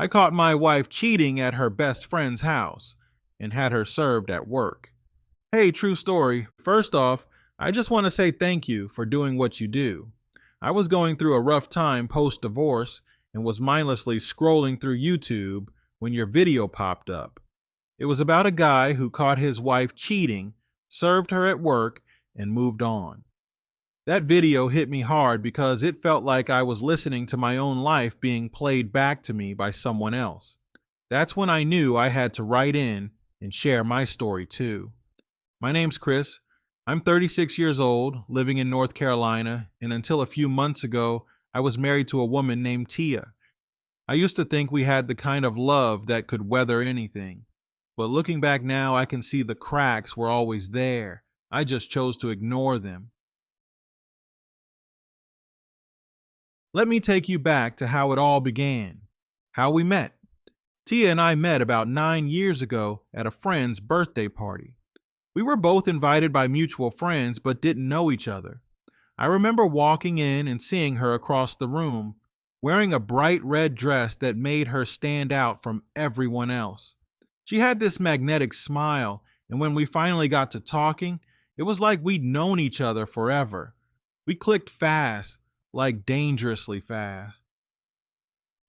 I caught my wife cheating at her best friend's house and had her served at work. Hey, true story. First off, I just want to say thank you for doing what you do. I was going through a rough time post divorce and was mindlessly scrolling through YouTube when your video popped up. It was about a guy who caught his wife cheating, served her at work, and moved on. That video hit me hard because it felt like I was listening to my own life being played back to me by someone else. That's when I knew I had to write in and share my story too. My name's Chris. I'm 36 years old, living in North Carolina, and until a few months ago, I was married to a woman named Tia. I used to think we had the kind of love that could weather anything. But looking back now, I can see the cracks were always there. I just chose to ignore them. Let me take you back to how it all began, how we met. Tia and I met about 9 years ago at a friend's birthday party. We were both invited by mutual friends but didn't know each other. I remember walking in and seeing her across the room, wearing a bright red dress that made her stand out from everyone else. She had this magnetic smile, and when we finally got to talking, it was like we'd known each other forever. We clicked fast, like dangerously fast.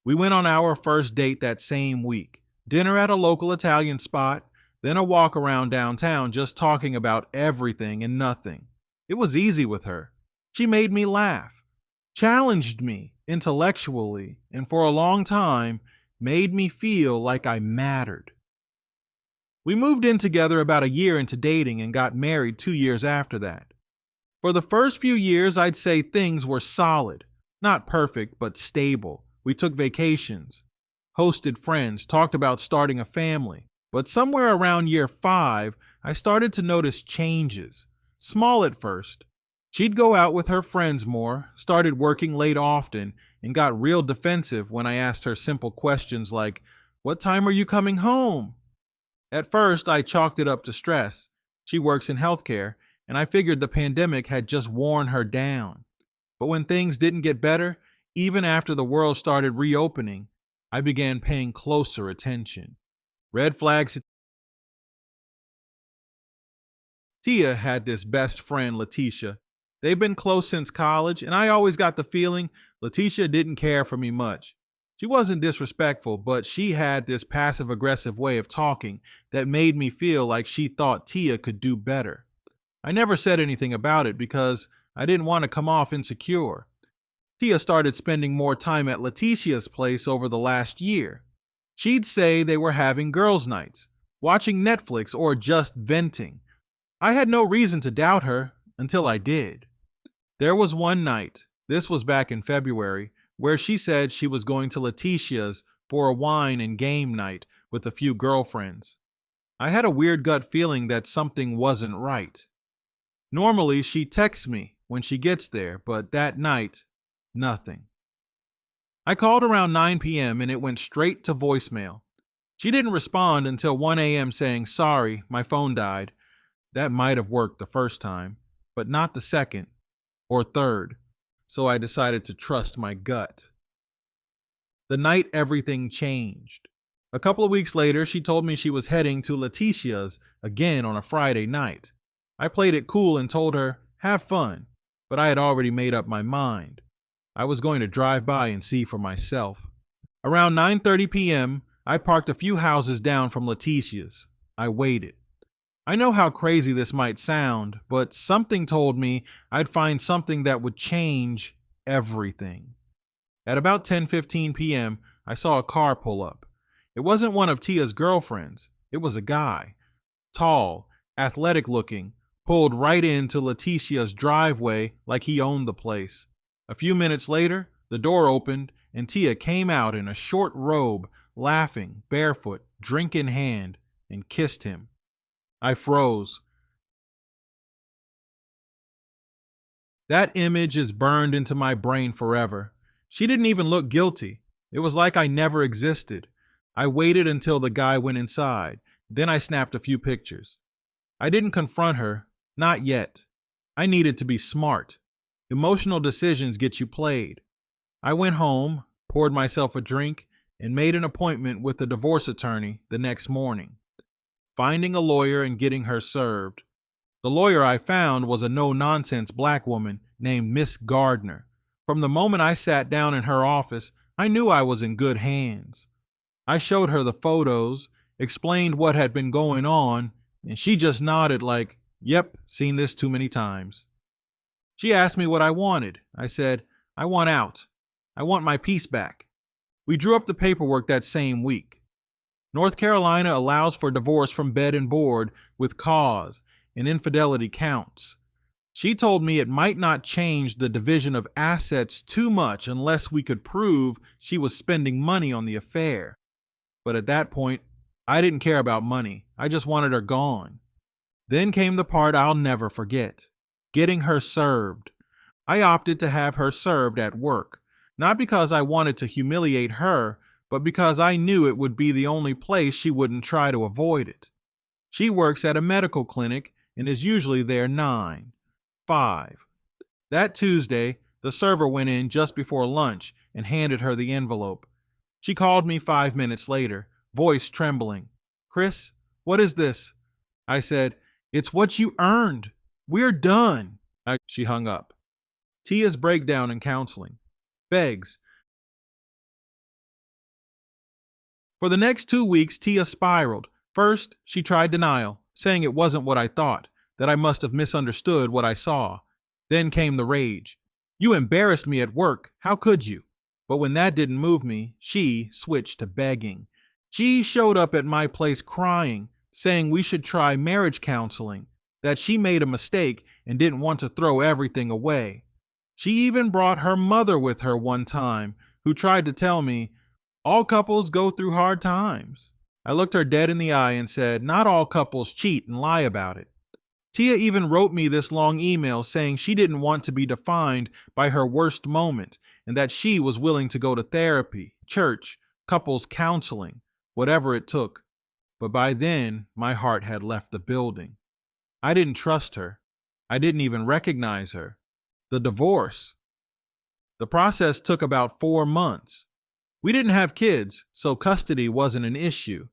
We went on our first date that same week. Dinner at a local Italian spot, then a walk around downtown just talking about everything and nothing. It was easy with her. She made me laugh, challenged me intellectually, and for a long time made me feel like I mattered. We moved in together about a year into dating and got married 2 years after that. For the first few years, I'd say things were solid, not perfect, but stable. We took vacations, hosted friends, talked about starting a family. But somewhere around year 5, I started to notice changes, small at first. She'd go out with her friends more, started working late often, and got real defensive when I asked her simple questions like, "What time are you coming home?" At first, I chalked it up to stress. She works in healthcare, and I figured the pandemic had just worn her down. But when things didn't get better, even after the world started reopening, I began paying closer attention. Red flags. Tia had this best friend, Letitia. They've been close since college, and I always got the feeling Letitia didn't care for me much. She wasn't disrespectful, but she had this passive aggressive way of talking that made me feel like she thought Tia could do better. I never said anything about it because I didn't want to come off insecure. Tia started spending more time at Letitia's place over the last year. She'd say they were having girls' nights, watching Netflix, or just venting. I had no reason to doubt her until I did. There was one night, this was back in February, where she said she was going to Letitia's for a wine and game night with a few girlfriends. I had a weird gut feeling that something wasn't right. Normally, she texts me when she gets there, but that night, nothing. I called around 9 p.m. and it went straight to voicemail. She didn't respond until 1 a.m. saying, "Sorry, my phone died." That might have worked the first time, but not the second or third, so I decided to trust my gut. The night everything changed. A couple of weeks later, she told me she was heading to Letitia's again on a Friday night. I played it cool and told her, "Have fun," but I had already made up my mind. I was going to drive by and see for myself. Around 9:30 p.m., I parked a few houses down from Letitia's. I waited. I know how crazy this might sound, but something told me I'd find something that would change everything. At about 10:15 p.m., I saw a car pull up. It wasn't one of Tia's girlfriends. It was a guy. Tall, athletic looking, pulled right into Letitia's driveway like he owned the place. A few minutes later, the door opened and Tia came out in a short robe, laughing, barefoot, drink in hand, and kissed him. I froze. That image is burned into my brain forever. She didn't even look guilty. It was like I never existed. I waited until the guy went inside. Then I snapped a few pictures. I didn't confront her, not yet. I needed to be smart. Emotional decisions get you played. I went home, poured myself a drink, and made an appointment with the divorce attorney the next morning, finding a lawyer and getting her served. The lawyer I found was a no-nonsense black woman named Miss Gardner. From the moment I sat down in her office, I knew I was in good hands. I showed her the photos, explained what had been going on, and she just nodded like, "Yep, seen this too many times." She asked me what I wanted. I said, "I want out. I want my peace back." We drew up the paperwork that same week. North Carolina allows for divorce from bed and board with cause, and infidelity counts. She told me it might not change the division of assets too much unless we could prove she was spending money on the affair. But at that point, I didn't care about money. I just wanted her gone. Then came the part I'll never forget: getting her served. I opted to have her served at work, not because I wanted to humiliate her, but because I knew it would be the only place she wouldn't try to avoid it. She works at a medical clinic and is usually there 9:05. That Tuesday, the server went in just before lunch and handed her the envelope. She called me 5 minutes later, voice trembling. "Chris, what is this?" I said, "It's what you earned. We're done." She hung up. Tia's breakdown in counseling. Begs. For the next 2 weeks, Tia spiraled. First, she tried denial, saying it wasn't what I thought, that I must have misunderstood what I saw. Then came the rage. "You embarrassed me at work. How could you?" But when that didn't move me, she switched to begging. She showed up at my place crying, saying we should try marriage counseling, that she made a mistake and didn't want to throw everything away. She even brought her mother with her one time, who tried to tell me, "All couples go through hard times." I looked her dead in the eye and said, "Not all couples cheat and lie about it." Tia even wrote me this long email saying she didn't want to be defined by her worst moment and that she was willing to go to therapy, church, couples counseling, whatever it took. But by then, my heart had left the building. I didn't trust her. I didn't even recognize her. The divorce. The process took about 4 months. We didn't have kids, so custody wasn't an issue.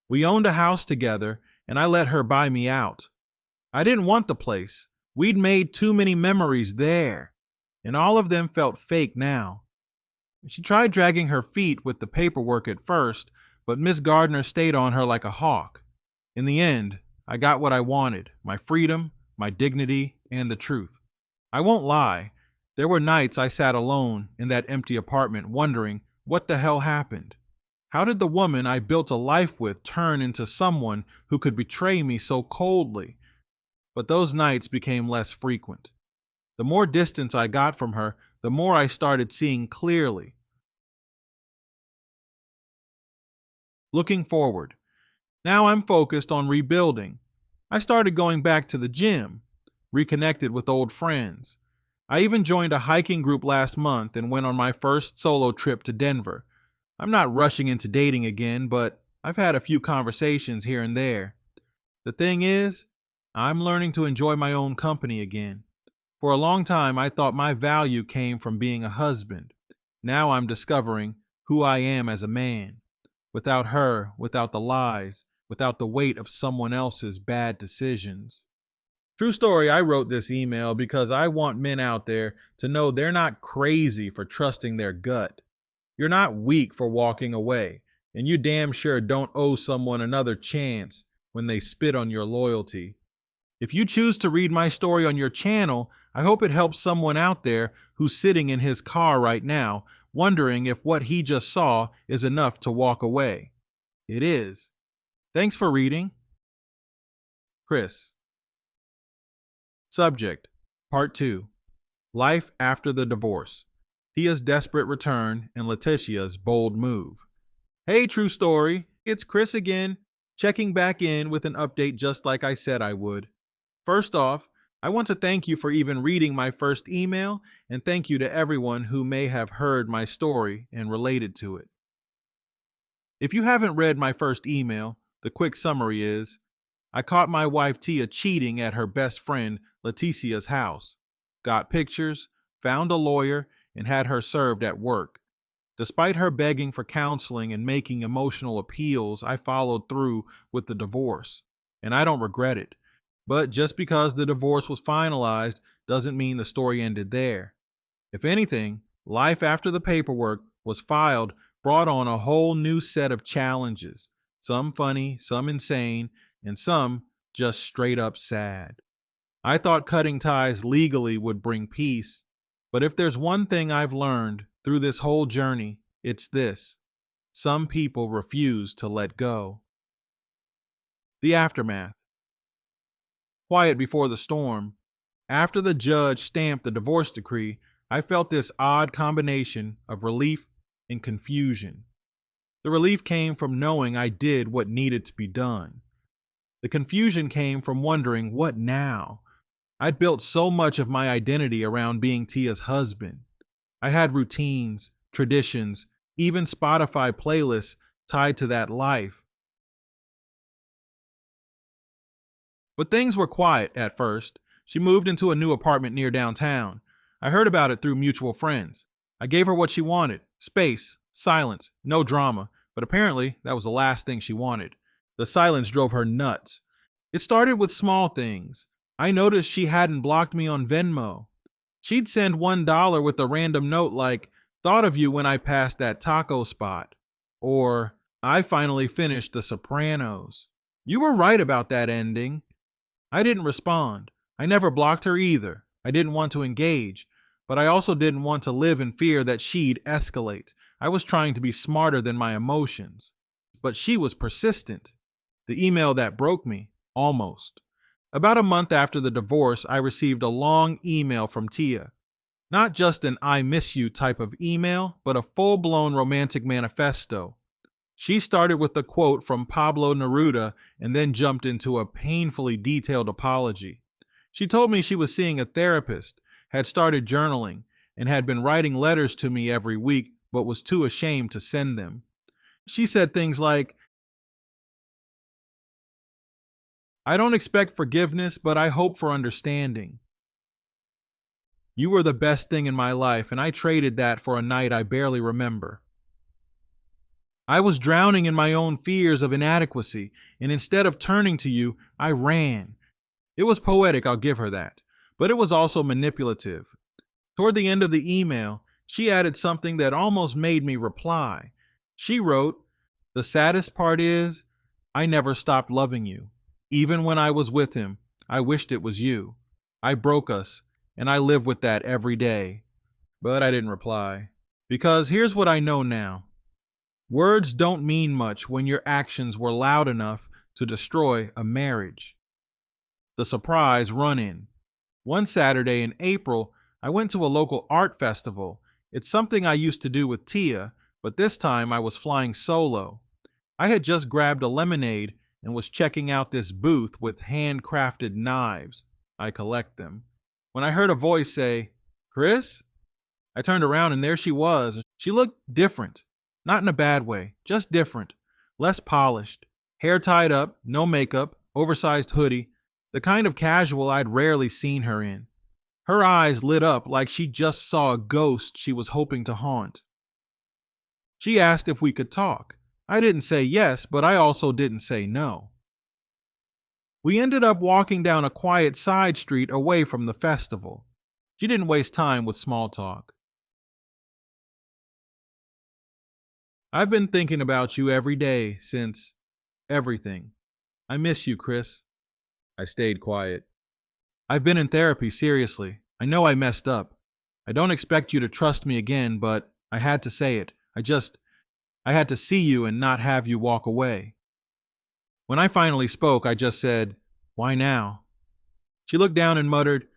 We owned a house together, and I let her buy me out. I didn't want the place. We'd made too many memories there, and all of them felt fake now. She tried dragging her feet with the paperwork at first, but Miss Gardner stayed on her like a hawk. In the end, I got what I wanted: my freedom, my dignity, and the truth. I won't lie. There were nights I sat alone in that empty apartment wondering what the hell happened. How did the woman I built a life with turn into someone who could betray me so coldly? But those nights became less frequent. The more distance I got from her, the more I started seeing clearly. Looking forward. Now I'm focused on rebuilding. I started going back to the gym, reconnected with old friends. I even joined a hiking group last month and went on my first solo trip to Denver. I'm not rushing into dating again, but I've had a few conversations here and there. The thing is, I'm learning to enjoy my own company again. For a long time, I thought my value came from being a husband. Now I'm discovering who I am as a man. Without her, without the lies, without the weight of someone else's bad decisions. True story, I wrote this email because I want men out there to know they're not crazy for trusting their gut. You're not weak for walking away, and you damn sure don't owe someone another chance when they spit on your loyalty. If you choose to read my story on your channel, I hope it helps someone out there who's sitting in his car right now, wondering if what he just saw is enough to walk away. It is. Thanks for reading. Chris. Subject, Part 2. Life after the divorce. Tia's desperate return and Letitia's bold move. Hey, True Story. It's Chris again, checking back in with an update just like I said I would. First off, I want to thank you for even reading my first email, and thank you to everyone who may have heard my story and related to it. If you haven't read my first email, the quick summary is, I caught my wife Tia cheating at her best friend Letitia's house, got pictures, found a lawyer, and had her served at work. Despite her begging for counseling and making emotional appeals, I followed through with the divorce. And I don't regret it. But just because the divorce was finalized doesn't mean the story ended there. If anything, life after the paperwork was filed brought on a whole new set of challenges. Some funny, some insane, and some just straight up sad. I thought cutting ties legally would bring peace, but if there's one thing I've learned through this whole journey, it's this: some people refuse to let go. The aftermath. Quiet before the storm. After the judge stamped the divorce decree, I felt this odd combination of relief and confusion. The relief came from knowing I did what needed to be done. The confusion came from wondering, what now? I'd built so much of my identity around being Tia's husband. I had routines, traditions, even Spotify playlists tied to that life. But things were quiet at first. She moved into a new apartment near downtown. I heard about it through mutual friends. I gave her what she wanted: space, silence, no drama, but apparently that was the last thing she wanted. The silence drove her nuts. It started with small things. I noticed she hadn't blocked me on Venmo. She'd send $1 with a random note like, "Thought of you when I passed that taco spot." Or, "I finally finished The Sopranos. You were right about that ending." I didn't respond. I never blocked her either. I didn't want to engage, but I also didn't want to live in fear that she'd escalate. I was trying to be smarter than my emotions. But she was persistent. The email that broke me, almost. About a month after the divorce, I received a long email from Tia. Not just an "I miss you" type of email, but a full-blown romantic manifesto. She started with a quote from Pablo Neruda and then jumped into a painfully detailed apology. She told me she was seeing a therapist, had started journaling, and had been writing letters to me every week, but was too ashamed to send them. She said things like, "I don't expect forgiveness, but I hope for understanding. You were the best thing in my life, and I traded that for a night I barely remember. I was drowning in my own fears of inadequacy, and instead of turning to you, I ran." It was poetic, I'll give her that, but it was also manipulative. Toward the end of the email, she added something that almost made me reply. She wrote, "The saddest part is, I never stopped loving you. Even when I was with him, I wished it was you. I broke us, and I live with that every day." But I didn't reply. Because here's what I know now. Words don't mean much when your actions were loud enough to destroy a marriage. The surprise run-in. One Saturday in April, I went to a local art festival. It's something I used to do with Tia, but this time I was flying solo. I had just grabbed a lemonade and was checking out this booth with handcrafted knives. I collect them. When I heard a voice say, "Chris?" I turned around and there she was. She looked different. Not in a bad way, just different. Less polished. Hair tied up, no makeup, oversized hoodie, the kind of casual I'd rarely seen her in. Her eyes lit up like she just saw a ghost she was hoping to haunt. She asked if we could talk. I didn't say yes, but I also didn't say no. We ended up walking down a quiet side street away from the festival. She didn't waste time with small talk. "I've been thinking about you every day since everything. I miss you, Chris." I stayed quiet. "I've been in therapy, seriously. I know I messed up. I don't expect you to trust me again, but I had to say it. I had to see you and not have you walk away." When I finally spoke, I just said, "Why now?" She looked down and muttered,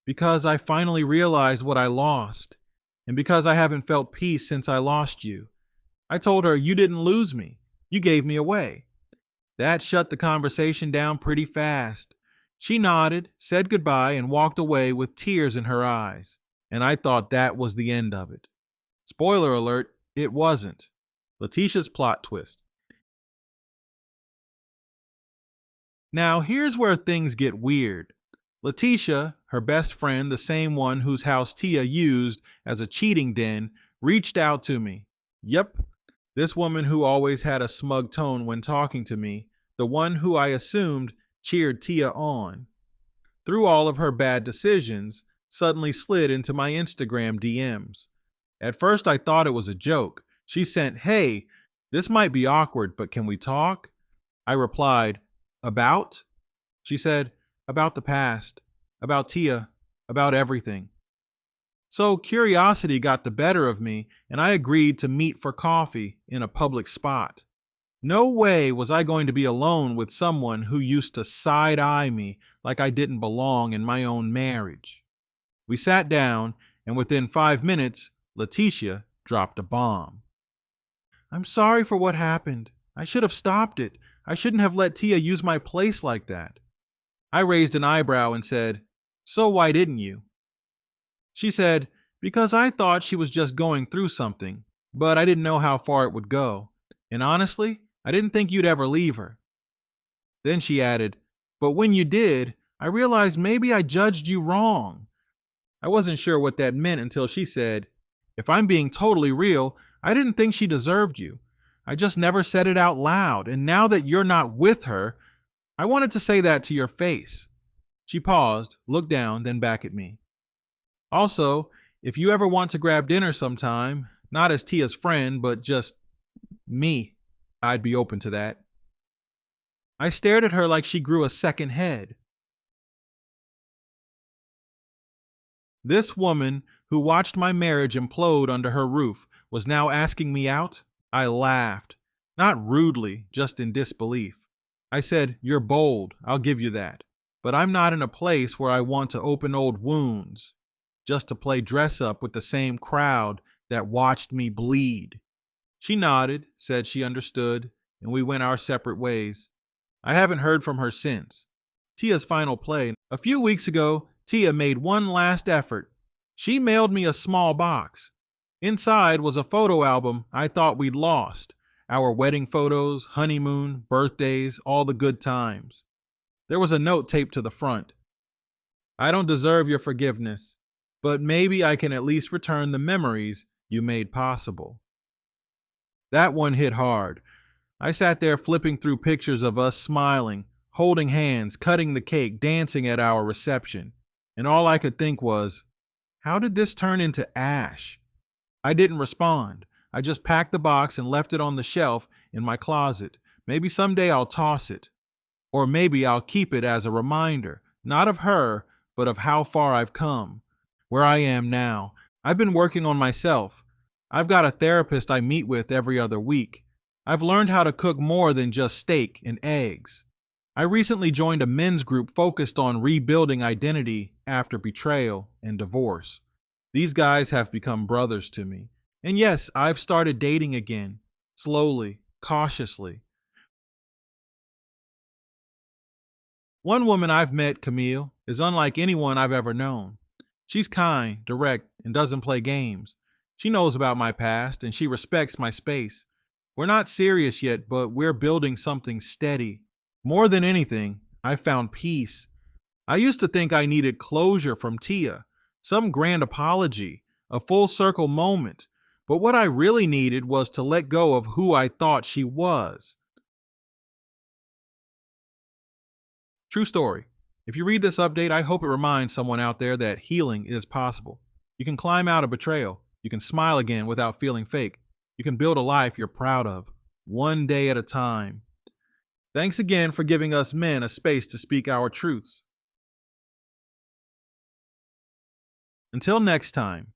"Because I finally realized what I lost, and because I haven't felt peace since I lost you." I told her, "You didn't lose me. You gave me away." That shut the conversation down pretty fast. She nodded, said goodbye, and walked away with tears in her eyes. And I thought that was the end of it. Spoiler alert, it wasn't. Letitia's plot twist. Now, here's where things get weird. Letitia, her best friend, the same one whose house Tia used as a cheating den, reached out to me. Yep, this woman who always had a smug tone when talking to me, the one who I assumed cheered Tia on, through all of her bad decisions, suddenly slid into my Instagram DMs. At first, I thought it was a joke. She sent, "Hey, this might be awkward, but can we talk?" I replied, "About?" She said, "About the past, about Tia, about everything." So curiosity got the better of me, and I agreed to meet for coffee in a public spot. No way was I going to be alone with someone who used to side eye me like I didn't belong in my own marriage. We sat down, and within 5 minutes, Letitia dropped a bomb. "I'm sorry for what happened. I should have stopped it. I shouldn't have let Tia use my place like that." I raised an eyebrow and said, "So why didn't you?" She said, "Because I thought she was just going through something, but I didn't know how far it would go. And honestly, I didn't think you'd ever leave her." Then she added, "But when you did, I realized maybe I judged you wrong." I wasn't sure what that meant until she said, "If I'm being totally real, I didn't think she deserved you. I just never said it out loud. And now that you're not with her, I wanted to say that to your face." She paused, looked down, then back at me. "Also, if you ever want to grab dinner sometime, not as Tia's friend, but just me, I'd be open to that." I stared at her like she grew a second head. This woman, who watched my marriage implode under her roof, was now asking me out? I laughed. Not rudely, just in disbelief. I said, "You're bold, I'll give you that. But I'm not in a place where I want to open old wounds, just to play dress up with the same crowd that watched me bleed." She nodded, said she understood, and we went our separate ways. I haven't heard from her since. Tia's final play. A few weeks ago, Tia made one last effort. She mailed me a small box. Inside was a photo album I thought we'd lost. Our wedding photos, honeymoon, birthdays, all the good times. There was a note taped to the front. "I don't deserve your forgiveness, but maybe I can at least return the memories you made possible." That one hit hard. I sat there flipping through pictures of us smiling, holding hands, cutting the cake, dancing at our reception. And all I could think was, how did this turn into ash? I didn't respond. I just packed the box and left it on the shelf in my closet. Maybe someday I'll toss it. Or maybe I'll keep it as a reminder, not of her, but of how far I've come, where I am now. I've been working on myself. I've got a therapist I meet with every other week. I've learned how to cook more than just steak and eggs. I recently joined a men's group focused on rebuilding identity after betrayal and divorce. These guys have become brothers to me. And yes, I've started dating again, slowly, cautiously. One woman I've met, Camille, is unlike anyone I've ever known. She's kind, direct, and doesn't play games. She knows about my past, and she respects my space. We're not serious yet, but we're building something steady. More than anything, I found peace. I used to think I needed closure from Tia, some grand apology, a full circle moment. But what I really needed was to let go of who I thought she was. True story. If you read this update, I hope it reminds someone out there that healing is possible. You can climb out of betrayal. You can smile again without feeling fake. You can build a life you're proud of, one day at a time. Thanks again for giving us men a space to speak our truths. Until next time.